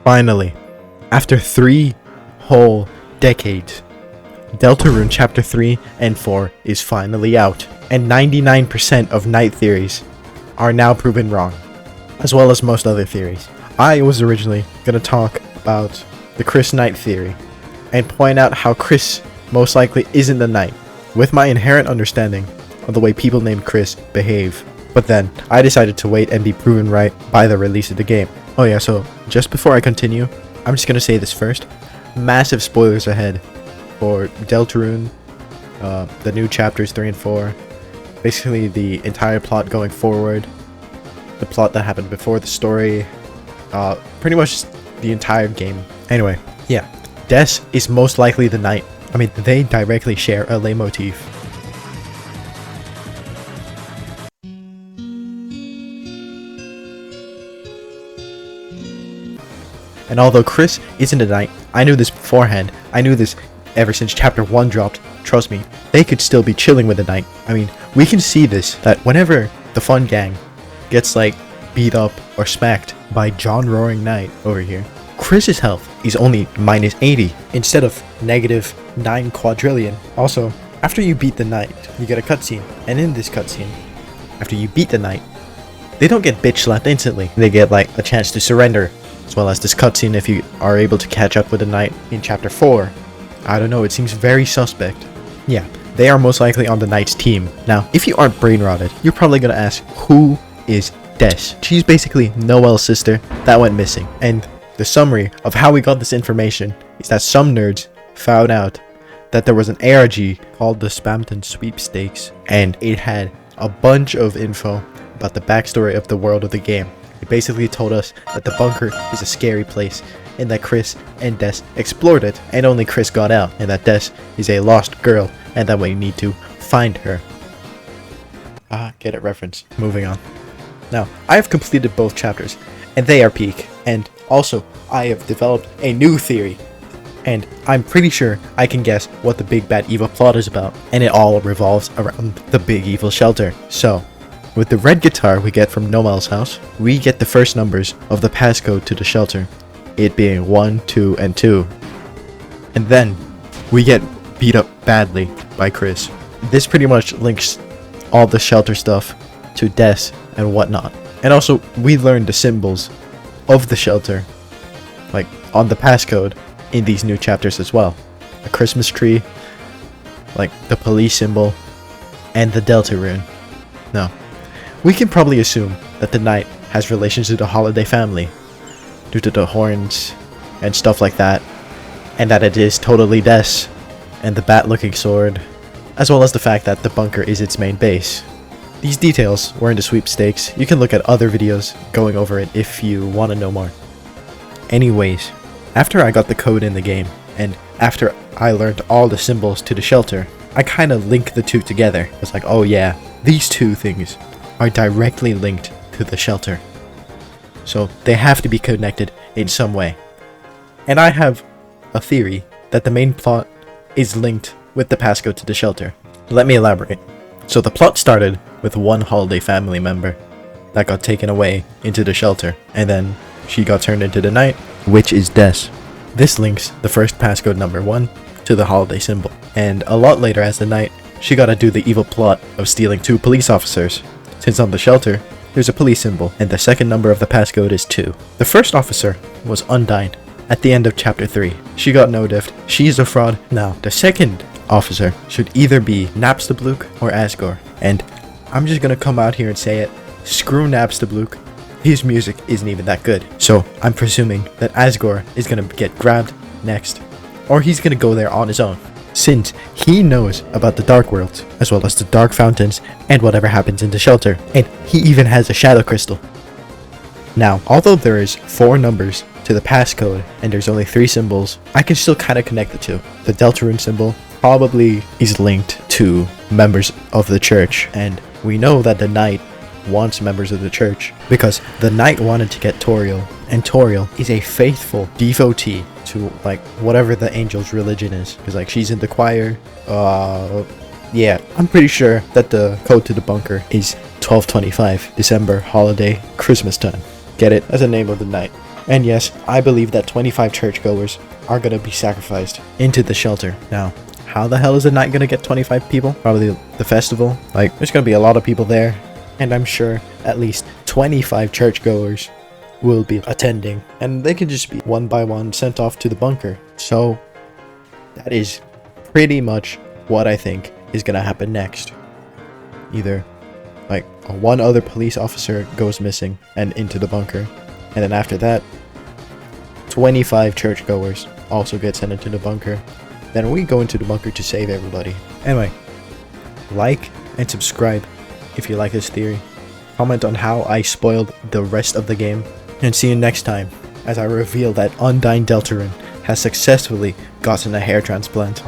Finally, after 3 whole decades, Deltarune Chapter 3 and 4 is finally out, and 99% of night theories are now proven wrong, as well as most other theories. I was originally going to talk about the Chris Knight theory, and point out how Chris most likely isn't a knight, with my inherent understanding of the way people named Chris behave. But then, I decided to wait and be proven right by the release of the game. Oh yeah, so just before I continue, I'm just gonna say this first. Massive spoilers ahead for Deltarune, the new chapters 3 and 4. Basically the entire plot going forward, the plot that happened before the story, pretty much the entire game. Anyway, yeah, Des is most likely the knight. I mean, they directly share a leitmotif. And although Chris isn't a knight, I knew this beforehand. I knew this ever since chapter 1 dropped. Trust me, they could still be chilling with the knight. I mean, we can see this, that whenever the fun gang gets like beat up or smacked by John Roaring Knight over here, Chris's health is only minus 80 instead of negative 9 quadrillion. Also, after you beat the knight, you get a cutscene, and in this cutscene, after you beat the knight, they don't get bitch slapped instantly. They get like a chance to surrender, as well as this cutscene if you are able to catch up with the knight in chapter 4. I don't know, it seems very suspect. Yeah, they are most likely on the knight's team. Now, if you aren't brain rotted, you're probably gonna ask, who is Des? She's basically Noelle's sister that went missing. And the summary of how we got this information is that some nerds found out that there was an ARG called the Spamton Sweepstakes, and it had a bunch of info about the backstory of the world of the game. It basically told us that the bunker is a scary place, and that Chris and Des explored it, and only Chris got out, and that Des is a lost girl, and that we need to find her. Get it reference. Moving on. Now, I have completed both chapters, and they are peak, and also, I have developed a new theory, and I'm pretty sure I can guess what the big bad evil plot is about, and it all revolves around the big evil shelter. So, with the red guitar we get from Noelle's house, we get the first numbers of the passcode to the shelter, it being 1, 2, and 2. And then, we get beat up badly by Chris. This pretty much links all the shelter stuff to Des and whatnot. And also, we learn the symbols of the shelter, like on the passcode, in these new chapters as well. A Christmas tree, like the police symbol, and the Deltarune. Now, we can probably assume that the knight has relations to the Holiday family, due to the horns and stuff like that, and that it is totally Des, and the bat-looking sword, as well as the fact that the bunker is its main base. These details were in the sweepstakes. You can look at other videos going over it if you want to know more. Anyways, after I got the code in the game, and after I learned all the symbols to the shelter, I kind of linked the two together. It's like, oh yeah, these two things are directly linked to the shelter. So they have to be connected in some way. And I have a theory that the main plot is linked with the passcode to the shelter. Let me elaborate. So the plot started with one Holiday family member that got taken away into the shelter, and then she got turned into the knight, which is Des. This links the first passcode number 1 to the Holiday symbol, and a lot later as the knight, she gotta do the evil plot of stealing 2 police officers, since on the shelter there's a police symbol, and the second number of the passcode is 2. The first officer was Undyne at the end of chapter 3. She got no-diffed, she's a fraud. Now, the second officer should either be Napstablook or Asgore, and I'm just gonna come out here and say it, screw Napstablook, his music isn't even that good. So I'm presuming that Asgore is gonna get grabbed next, or he's gonna go there on his own, since he knows about the Dark Worlds, as well as the Dark Fountains, and whatever happens in the shelter, and he even has a Shadow Crystal. Now, although there is 4 numbers to the passcode, and there's only 3 symbols, I can still kinda connect the two. The Deltarune symbol probably is linked to members of the church, and we know that the knight wants members of the church because the knight wanted to get Toriel, and Toriel is a faithful devotee to like whatever the angel's religion is, because like she's in the choir. Yeah, I'm pretty sure that the code to the bunker is 12/25, December, holiday, Christmas time. Get it? That's the name of the knight. And yes, I believe that 25 churchgoers are gonna be sacrificed into the shelter. Now, how the hell is the night gonna get 25 people? Probably the festival. Like, there's gonna be a lot of people there, and I'm sure at least 25 churchgoers will be attending, and they can just be one by one sent off to the bunker. So that is pretty much what I think is gonna happen next. Either like one other police officer goes missing and into the bunker, and then after that 25 churchgoers also get sent into the bunker. Then we go into the bunker to save everybody. Anyway, like and subscribe if you like this theory. Comment on how I spoiled the rest of the game. And see you next time as I reveal that Undying Deltarune has successfully gotten a hair transplant.